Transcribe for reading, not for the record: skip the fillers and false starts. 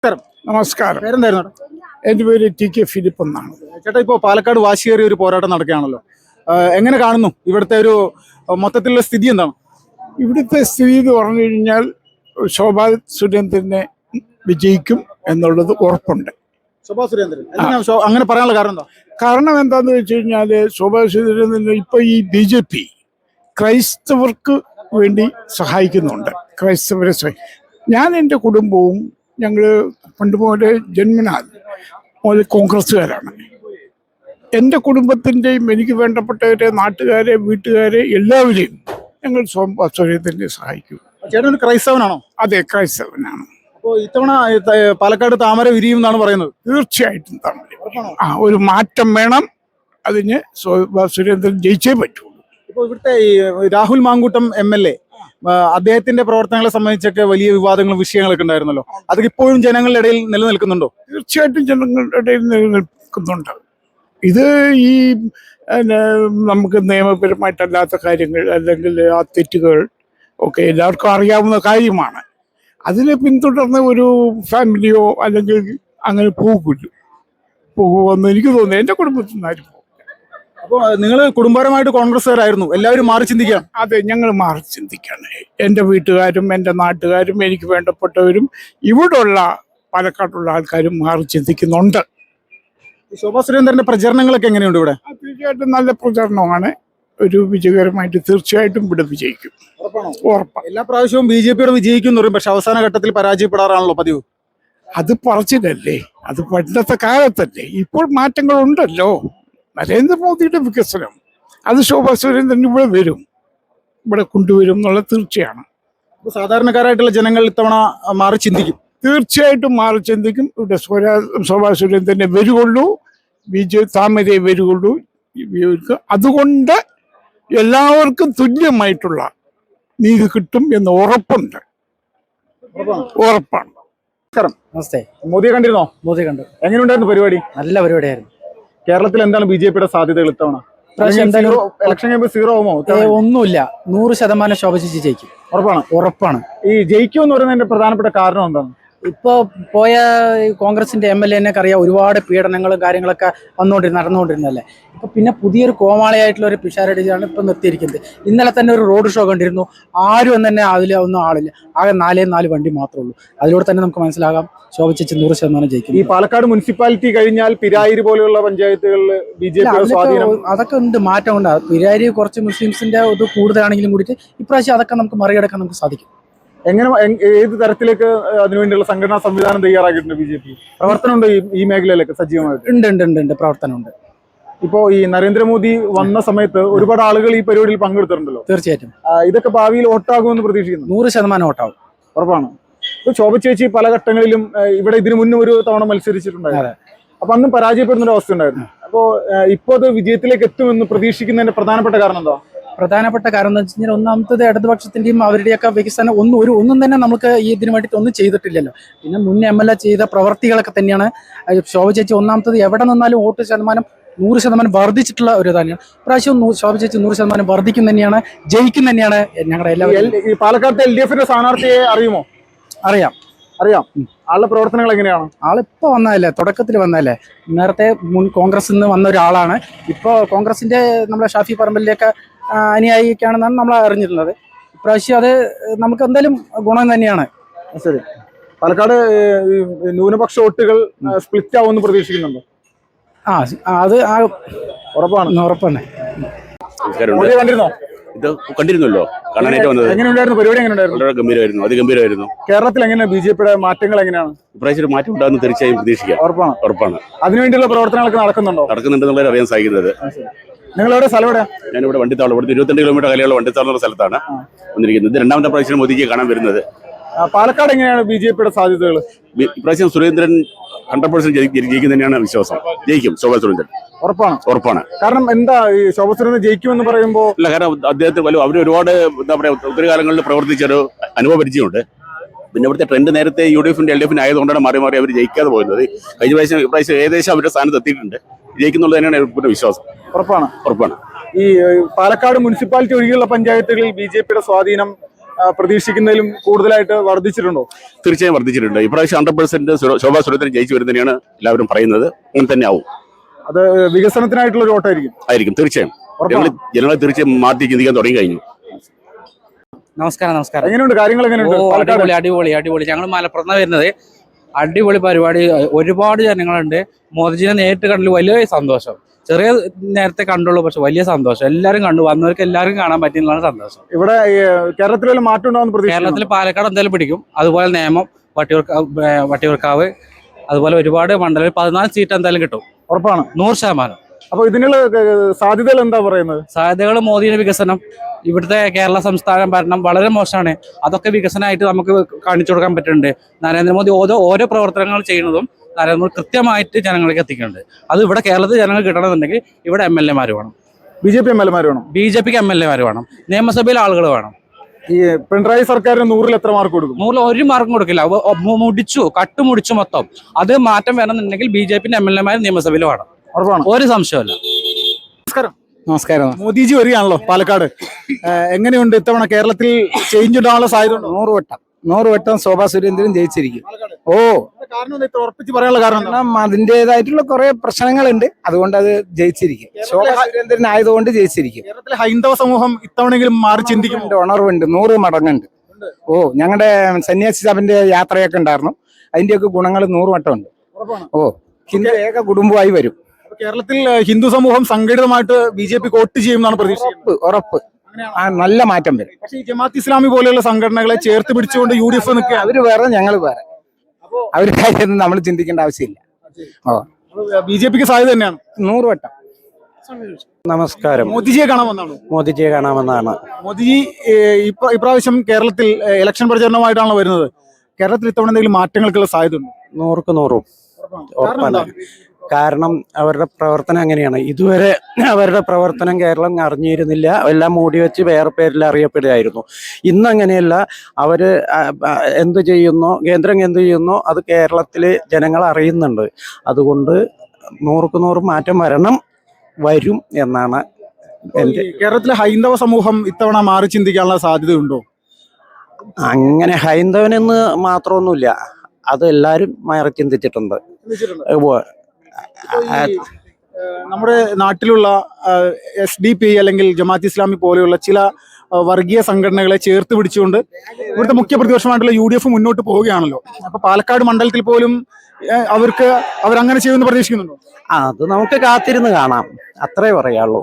നമസ്കാരം. പേരെന്തായിരുന്നു? എൻ്റെ പേര് TK ഫിലിപ്പ് എന്നാണ്. ചേട്ടാ, ഇപ്പോൾ പാലക്കാട് വാശിയേറിയ ഒരു പോരാട്ടം നടക്കുകയാണല്ലോ. എങ്ങനെ കാണുന്നു ഇവിടുത്തെ ഒരു മൊത്തത്തിലുള്ള സ്ഥിതി എന്താണ്? ഇവിടുത്തെ സ്ഥിതി എന്ന് പറഞ്ഞു കഴിഞ്ഞാൽ ശോഭാ സുരേന്ദ്രനെ വിജയിക്കും എന്നുള്ളത് ഉറപ്പുണ്ട്. ശോഭാ സുരേന്ദ്രൻ അങ്ങനെ പറയാനുള്ള കാരണം എന്താ? കാരണം എന്താണെന്ന് വെച്ച് കഴിഞ്ഞാൽ ശോഭാ സുരേന്ദ്രൻ ഇപ്പോൾ ഈ BJP ക്രൈസ്തവർക്ക് വേണ്ടി സഹായിക്കുന്നുണ്ട്. ക്രൈസ്തവരെ ഞാൻ എൻ്റെ കുടുംബവും ഞങ്ങൾ പണ്ട് പോലെ ജന്മനാൽ മുതൽ കോൺഗ്രസ്സുകാരാണ്. എൻ്റെ കുടുംബത്തിൻ്റെയും എനിക്ക് വേണ്ടപ്പെട്ടവരെ, നാട്ടുകാരെ, വീട്ടുകാരെ എല്ലാവരെയും ഞങ്ങൾ ശോഭാ സുരേന്ദ്രനെ സഹായിക്കും. ചേട്ടൻ ക്രൈസ്തവനാണോ? അതെ, ക്രൈസ്തവനാണ്. അപ്പോൾ ഇത്തവണ പാലക്കാട് താമര വിരിയും എന്നാണ് പറയുന്നത്. തീർച്ചയായിട്ടും താമര ഒരു മാറ്റം വേണം. അതിന് ശോഭാ സുരേന്ദ്രൻ ജയിച്ചേ പറ്റൂ. ഇപ്പോൾ ഇവിടുത്തെ ഈ രാഹുൽ മാങ്കൂട്ടം MLA അദ്ദേഹത്തിന്റെ പ്രവർത്തനങ്ങളെ സംബന്ധിച്ചൊക്കെ വലിയ വിവാദങ്ങളും വിഷയങ്ങളൊക്കെ ഉണ്ടായിരുന്നല്ലോ. അതൊക്കെ ഇപ്പോഴും ജനങ്ങളുടെ ഇടയിൽ നിലനിൽക്കുന്നുണ്ടോ? തീർച്ചയായിട്ടും ജനങ്ങളുടെ ഇടയിൽ നിലനിൽക്കുന്നുണ്ട്. ഇത് ഈ നമുക്ക് നിയമപരമായിട്ടല്ലാത്ത കാര്യങ്ങൾ അല്ലെങ്കിൽ ആ തെറ്റുകൾ ഒക്കെ എല്ലാവർക്കും അറിയാവുന്ന കാര്യമാണ്. അതിനെ പിന്തുടർന്ന് ഒരു ഫാമിലിയോ അല്ലെങ്കിൽ അങ്ങനെ പോകുമെന്ന് എനിക്ക് തോന്നുന്നു. എൻ്റെ കുടുംബത്തിൽ നിന്നാരും പോകും. അപ്പോൾ നിങ്ങൾ കുടുംബപരമായിട്ട് കോൺഗ്രസ്സുകാരായിരുന്നു, എല്ലാവരും മാറി ചിന്തിക്കാം? അതെ, ഞങ്ങൾ മാറി ചിന്തിക്കാണ്. എൻ്റെ വീട്ടുകാരും എൻ്റെ നാട്ടുകാരും എനിക്ക് വേണ്ടപ്പെട്ടവരും ഇവിടെയുള്ള പാലക്കാട്ടുള്ള ആൾക്കാരും മാറി ചിന്തിക്കുന്നുണ്ട്. ശോഭാ സുരേന്ദ്രന്റെ പ്രചരണങ്ങളൊക്കെ എങ്ങനെയുണ്ട് ഇവിടെ? തീർച്ചയായിട്ടും നല്ല പ്രചരണമാണ്. ഒരു വിജയകരമായിട്ട് തീർച്ചയായിട്ടും ഇവിടെ വിജയിക്കും. ഉറപ്പാണ്. എല്ലാ പ്രാവശ്യവും BJP വിജയിക്കും എന്ന് പറയും, പക്ഷെ അവസാന ഘട്ടത്തിൽ പരാജയപ്പെടാറാണല്ലോ പതിവ്. അത് പറച്ചിലല്ലേ, അത് പണ്ടത്തെ കാലത്തല്ലേ. ഇപ്പോൾ മാറ്റങ്ങളുണ്ടല്ലോ. നരേന്ദ്രമോദിയുടെ വികസനം അത് ശോഭാ സുരേന്ദ്രൻ ഇവിടെ കൊണ്ടുവരും എന്നുള്ള തീർച്ചയാണ്. സാധാരണക്കാരായിട്ടുള്ള ജനങ്ങൾ ഇത്തവണ മാറി ചിന്തിക്കും. തീർച്ചയായിട്ടും മാറി ചിന്തിക്കും. ഇവിടെ ശോഭാ സുരേന്ദ്രനെ വരുകൊള്ളൂ, താമരയെ വരുകൊള്ളൂ. അതുകൊണ്ട് എല്ലാവർക്കും തുല്യമായിട്ടുള്ള നീതി കിട്ടും എന്ന് ഉറപ്പാണ്. നമസ്തേ. മോദിയെ കണ്ടിരുന്നോ? മോദി കണ്ടു. എങ്ങനെയുണ്ടായിരുന്നു പരിപാടി? നല്ല പരിപാടിയായിരുന്നു. കേരളത്തിൽ എന്താണ് BJP സാധ്യതകൾ ഇത്തവണ? ഇലക്ഷൻ കഴിയുമ്പോൾ 0 ആവുമോ? ഒന്നുമില്ല, 100% ശോഭ ചേച്ചി ജയിക്കും. ഉറപ്പാണ്. ഈ ജയിക്കും എന്ന് പറയുന്നതിന്റെ പ്രധാനപ്പെട്ട കാരണം എന്താണ്? ഇപ്പോൾ പോയ കോൺഗ്രസിന്റെ MLA അറിയാം, ഒരുപാട് പീഡനങ്ങളും കാര്യങ്ങളൊക്കെ നടന്നുകൊണ്ടിരുന്നല്ലേ. ഇപ്പൊ പിന്നെ പുതിയൊരു കോമാളിയായിട്ടുള്ള ഒരു പിഷാരടിയാണ് ഇപ്പൊ നിർത്തിയിരിക്കുന്നത്. ഇന്നലെ തന്നെ ഒരു റോഡ് ഷോ കണ്ടിരുന്നു. ആരും തന്നെ ഒന്നും ആളില്ല, ആകെ 4 വണ്ടി മാത്രമേ ഉള്ളൂ. അതിലൂടെ തന്നെ നമുക്ക് മനസ്സിലാകാം ശോഭ ചേച്ചി 100% ജയിക്കും. ഈ പാലക്കാട് മുനിസിപ്പാലിറ്റി കഴിഞ്ഞാൽ പിരായിരി പോലെയുള്ള പഞ്ചായത്തുകളിൽ BJP അതൊക്കെ ഉണ്ട്, മാറ്റം ഉണ്ട്. പിരായിരി കുറച്ച് മുസ്ലിംസിന്റെ ഇത് കൂടുതലാണെങ്കിലും കൂടിയിട്ട് ഇപ്രാവശ്യം അതൊക്കെ നമുക്ക് മറികടക്കാൻ നമുക്ക് സാധിക്കും. എങ്ങനെ, ഏത് തരത്തിലേക്ക് അതിനുവേണ്ടിയുള്ള സംഘടനാ സംവിധാനം തയ്യാറാക്കിയിട്ടുണ്ട് BJP? പ്രവർത്തനമുണ്ട് ഈ മേഖലയിലൊക്കെ സജീവമായിട്ട്? ഉണ്ട്, പ്രവർത്തനമുണ്ട്. ഇപ്പോ ഈ നരേന്ദ്രമോദി വന്ന സമയത്ത് ഒരുപാട് ആളുകൾ ഈ പരിപാടിയിൽ പങ്കെടുത്തിട്ടുണ്ടല്ലോ. തീർച്ചയായിട്ടും ഇതൊക്കെ ഭാവിയിൽ വോട്ടാകുമെന്ന് പ്രതീക്ഷിക്കുന്നു. 100% വോട്ടാവും. ഉറപ്പാണ്. ഇപ്പൊ ശോഭ ചേച്ചി പല ഘട്ടങ്ങളിലും ഇവിടെ ഇതിനു മുന്നേ ഒരു തവണ മത്സരിച്ചിട്ടുണ്ടായിരുന്നു. അപ്പൊ അന്നും പരാജയപ്പെടുന്ന ഒരു അവസ്ഥ ഉണ്ടായിരുന്നു. അപ്പോ ഇപ്പോ അത് വിജയത്തിലേക്ക് എത്തുമെന്ന് പ്രതീക്ഷിക്കുന്നതിന്റെ പ്രധാനപ്പെട്ട കാരണം എന്താ? പ്രധാനപ്പെട്ട കാരണം എന്ന് വെച്ച് കഴിഞ്ഞാൽ, ഒന്നാമത്തത് ഇടതുപക്ഷത്തിന്റെയും അവരുടെയൊക്കെ വികസനം ഒന്നും തന്നെ നമുക്ക് ഈ ഇതിനു വേണ്ടിയിട്ട് ഒന്നും ചെയ്തിട്ടില്ലല്ലോ. പിന്നെ മുൻ MLA ചെയ്ത പ്രവർത്തികളൊക്കെ തന്നെയാണ് ശോഭ ചേച്ചി. ഒന്നാമത്തത് എവിടെ നിന്നാലും വോട്ട് ശതമാനം 100% വർദ്ധിച്ചിട്ടുള്ള ഒരു ഇതാണ്. ഇപ്രാവശ്യം ശോഭ ചേച്ചി 100% വർദ്ധിക്കും തന്നെയാണ്, ജയിക്കും തന്നെയാണ് ഞങ്ങളുടെ എല്ലാവരും. പാലക്കാട്ടെ LDF സ്ഥാനാർത്ഥിയെ അറിയുമോ? അറിയാം. ആളുടെ പ്രവർത്തനങ്ങൾ എങ്ങനെയാണ്? ആളിപ്പോ വന്നതല്ലേ, തുടക്കത്തിൽ വന്നതല്ലേ. നേരത്തെ മുൻ കോൺഗ്രസിൽ നിന്ന് വന്ന ഒരാളാണ്. ഇപ്പോൾ കോൺഗ്രസിന്റെ നമ്മളെ ഷാഫി പറമ്പലിലേക്ക് അനുയായിക്കാണെന്നാണ് നമ്മൾ അറിഞ്ഞിരുന്നത്. ഇപ്രാവശ്യം അത് നമുക്ക് എന്തായാലും ഗുണം തന്നെയാണ്. ശരി. പാലക്കാട് ന്യൂനപക്ഷ വോട്ടുകൾ സ്പ്ലിറ്റ് ആവുമെന്ന് പ്രതീക്ഷിക്കുന്നുണ്ടോ? അത് ഉറപ്പാണ്. കണ്ടിരുന്നോ? ഇത് കണ്ടിരുന്നല്ലോ, കാണാനായിട്ട് വന്നത്. എങ്ങനെയുണ്ടായിരുന്നു പരിപാടി? എങ്ങനെയുണ്ടായിരുന്നു? ഗംഭീരമായിരുന്നു, അതിഗംഭീരമായിരുന്നു. കേരളത്തിൽ എങ്ങനെയാണ് BJP മാറ്റങ്ങൾ എങ്ങനെയാണ്? ഇപ്രാവശ്യം ഒരു മാറ്റം ഉണ്ടാകുന്ന തീർച്ചയായും പ്രതീക്ഷിക്കാം. ഉറപ്പാണ്. അതിനുവേണ്ടിയുള്ള പ്രവർത്തനങ്ങളൊക്കെ നടക്കുന്നുണ്ടെന്നുള്ളത് അറിയാൻ സാധിക്കുന്നത്. നിങ്ങളെവിടെ സ്ഥലം എവിടെ? ഞാനിവിടെ വണ്ടിത്താവളം, ഇവിടുത്തെ 22 കിലോമീറ്റർ അകലെയുള്ള വണ്ടിത്താവളം എന്ന സ്ഥലത്താണ് വന്നിരിക്കുന്നത്. ഇത് രണ്ടാമത്തെ പ്രാവശ്യം മോദിജിയെ കാണാൻ വരുന്നത്. പാലക്കാട് എങ്ങനെയാണ് BJP സാധ്യതകൾ? ഇപ്രാവശ്യം സുരേന്ദ്രൻ 100% ജയിക്കും തന്നെയാണ് വിശ്വാസം. ജയിക്കും ശോഭാ സുരേന്ദ്രൻ. ഉറപ്പാണ്. കാരണം എന്താ ഈ ശോഭാ സുരേന്ദ്രൻ ജയിക്കുമെന്ന് പറയുമ്പോൾ? അല്ല, കാരണം അദ്ദേഹത്തിന് അവർ ഒരുപാട് എന്താ പറയാ ഒത്തിരി കാലങ്ങളിൽ പ്രവർത്തിച്ചൊരു അനുഭവ പരിചയമുണ്ട്. പിന്നെ ഇവിടുത്തെ ട്രെൻഡ് നേരത്തെ UDF-ന്റെ LDF ആയതുകൊണ്ടാണ് മാറി അവർ ജയിക്കാതെ പോയത്. കഴിഞ്ഞ പ്രാവശ്യം ഏകദേശം അവരുടെ സ്ഥാനത്ത് എത്തിയിട്ടുണ്ട്. ജയിക്കുന്നുള്ളത് തന്നെയാണ് വിശ്വാസം. ഉറപ്പാണ്. ഈ പാലക്കാട് മുനിസിപ്പാലിറ്റി ഒഴികെയുള്ള പഞ്ചായത്തുകളിൽ BJP സ്വാധീനം പ്രതീക്ഷിക്കുന്നതിലും കൂടുതലായിട്ട് വർദ്ധിച്ചിട്ടുണ്ടോ? തീർച്ചയായും വർദ്ധിച്ചിട്ടുണ്ട്. ഇപ്രാവശ്യം 100% ശോഭാ സുരേന്ദ്രൻ ജയിച്ചു വരുന്നതിനാണ് എല്ലാവരും പറയുന്നത്. അങ്ങനെ തന്നെ ആവും. അത് വികസനത്തിനായിട്ടുള്ള ഒരു വോട്ടായിരിക്കും. തീർച്ചയായും ജനങ്ങൾ തീർച്ചയായും മാറ്റി ചിന്തിക്കാൻ തുടങ്ങി കഴിഞ്ഞു. നമസ്കാരം. എങ്ങനെയുണ്ട് കാര്യങ്ങൾ? അടിപൊളി അടിപൊളി അടിപൊളി. ഞങ്ങൾ മലപ്പുറത്ത് വരുന്നത്. അടിപൊളി പരിപാടി. ഒരുപാട് ജനങ്ങളുണ്ട്. മോദിജിനെ നേരിട്ട് കണ്ടതിൽ വലിയ സന്തോഷം. ചെറിയ നേരത്തെ കണ്ടുള്ളൂ, പക്ഷെ വലിയ സന്തോഷം. എല്ലാവരും കണ്ടു, വന്നവർക്ക് എല്ലാവരും കാണാൻ പറ്റിയെന്നുള്ളതാണ് സന്തോഷം. ഇവിടെ കേരളത്തിൽ മാറ്റം ഉണ്ടാവുന്ന പ്രതീക്ഷ? കേരളത്തിൽ പാലക്കാട് എന്തായാലും പിടിക്കും. അതുപോലെ നേമം, വട്ടിയൂർക്കാവ്, അതുപോലെ ഒരുപാട് മണ്ഡലത്തിൽ 14 സീറ്റ് എന്തായാലും കിട്ടും. ഉറപ്പാണ്? 100%. അപ്പൊ ഇതിനുള്ള സാധ്യതകൾ എന്താ പറയുന്നത്? സാധ്യതകൾ മോദിയുടെ വികസനം. ഇവിടുത്തെ കേരള സംസ്ഥാന ഭരണം വളരെ മോശമാണ്. അതൊക്കെ വികസനമായിട്ട് നമുക്ക് കാണിച്ചു കൊടുക്കാൻ പറ്റുന്നുണ്ട്. നരേന്ദ്രമോദി ഓരോ പ്രവർത്തനങ്ങൾ ചെയ്യുന്നതും നരേന്ദ്രമോദി കൃത്യമായിട്ട് ജനങ്ങളിലേക്ക് എത്തിക്കുന്നുണ്ട്. അത് ഇവിടെ കേരളത്തിൽ ജനങ്ങൾ കിട്ടണമെന്നുണ്ടെങ്കിൽ ഇവിടെ MLA വേണം, BJP MLA വേണം, BJPക്ക് MLA വേണം, നിയമസഭയിൽ ആളുകൾ വേണം. ഈ പിണറായി സർക്കാരിന് 100-ൽ എത്ര മാർക്ക് കൊടുക്കും? 100-ൽ 1 മാർക്കും കൊടുക്കില്ല. കട്ടുമുടിച്ചു മൊത്തം. അത് മാറ്റം വേണമെന്നുണ്ടെങ്കിൽ BJPന്റെ MLA നിയമസഭയിൽ വേണം. ഉറപ്പാണ്? ഒരു സംശയമല്ല. നമസ്കാരം. മോദിജി വരികയാണല്ലോ പാലക്കാട്. എങ്ങനെയുണ്ട് ഇത്തവണ കേരളത്തിൽ ചേഞ്ച് ഉണ്ടാവാനുള്ള സാധ്യത? 100 വട്ടം ശോഭാ സുരേന്ദ്രൻ ജയിച്ചിരിക്കും. കാരണം ഇത്ര ഉറപ്പിച്ച് പറയാനുള്ള കാരണം അതിന്റേതായിട്ടുള്ള കുറെ പ്രശ്നങ്ങളുണ്ട്, അതുകൊണ്ട് അത് ജയിച്ചിരിക്കും. ശോഭാ സുരേന്ദ്രൻ ആയതുകൊണ്ട് ജയിച്ചിരിക്കും. കേരളത്തിലെ ഹൈന്ദവ സമൂഹം ഇത്തവണെങ്കിലും മാറി ചിന്തിക്കുന്നുണ്ട്, ഉണർവുണ്ട്, 100 മടങ്ങുണ്ട്. ഞങ്ങളുടെ സന്യാസി സഭന്റെ യാത്രയൊക്കെ ഉണ്ടായിരുന്നു, അതിന്റെയൊക്കെ ഗുണങ്ങൾ 100 വട്ടം ഉണ്ട്. ഹിന്ദു ഏക കുടുംബമായി വരും. കേരളത്തിൽ ഹിന്ദു സമൂഹം സംഘടിതമായിട്ട് BJP വോട്ട് ചെയ്യുമെന്നാണ് പ്രതീക്ഷ. ഉറപ്പ്. നല്ല മാറ്റം വരും. പക്ഷേ ഈ ജമാഅത്ത് ഇസ്ലാമി പോലെയുള്ള സംഘടനകളെ ചേർത്ത് പിടിച്ചുകൊണ്ട് UDF നിൽക്കുക. അവര് വേറെ, ഞങ്ങൾ വേറെ. അവര് കാര്യം നമ്മൾ ചിന്തിക്കേണ്ട ആവശ്യമില്ല. BJPക്ക് സാധ്യത തന്നെയാണ് 100 വട്ടം. നമസ്കാരം. മോദിജിയെ കാണാമെന്നാണ്? മോദിജിയെ കാണാമെന്നാണ്. മോദിജി ഇപ്രാവശ്യം കേരളത്തിൽ ഇലക്ഷൻ പ്രചരണമായിട്ടാണല്ലോ വരുന്നത്. കേരളത്തിൽ ഇത്തവണ എന്തെങ്കിലും മാറ്റങ്ങൾക്കുള്ള സാധ്യത ഉണ്ട്? 100% ഉറപ്പാണ്. കാരണം അവരുടെ പ്രവർത്തനം അങ്ങനെയാണ്. ഇതുവരെ അവരുടെ പ്രവർത്തനം കേരളം അറിഞ്ഞിരുന്നില്ല, എല്ലാം മൂടി വെച്ച് വേറെ പേരിൽ അറിയപ്പെടുകയായിരുന്നു. ഇന്നങ്ങനെയല്ല. അവര് എന്ത് ചെയ്യുന്നോ, കേന്ദ്രം എന്ത് ചെയ്യുന്നോ അത് കേരളത്തിലെ ജനങ്ങൾ അറിയുന്നുണ്ട്. അതുകൊണ്ട് 100% മാറ്റം വരും എന്നാണ് എൻ്റെ. കേരളത്തിലെ ഹൈന്ദവ സമൂഹം ഇത്തവണ മാറി ചിന്തിക്കാനുള്ള സാധ്യതയുണ്ടോ? അങ്ങനെ ഹൈന്ദവനെന്ന് മാത്രമൊന്നുമില്ല, അത് എല്ലാവരും മാറി ചിന്തിച്ചിട്ടുണ്ട്. നമ്മുടെ നാട്ടിലുള്ള SDP അല്ലെങ്കിൽ ജമാഅത്ത് ഇസ്ലാമി പോലെയുള്ള ചില വർഗീയ സംഘടനകളെ ചേർത്ത് പിടിച്ചുകൊണ്ട് ഇവിടുത്തെ മുഖ്യ പ്രതിപക്ഷമായിട്ടുള്ള UDF മുന്നോട്ട് പോവുകയാണല്ലോ. അപ്പൊ പാലക്കാട് മണ്ഡലത്തിൽ പോലും അവരങ്ങനെ ചെയ്യുമെന്ന് പ്രതീക്ഷിക്കുന്നുണ്ടോ? അത് നമുക്ക് കാത്തിരുന്ന് കാണാം, അത്രേ പറയാനുള്ളൂ.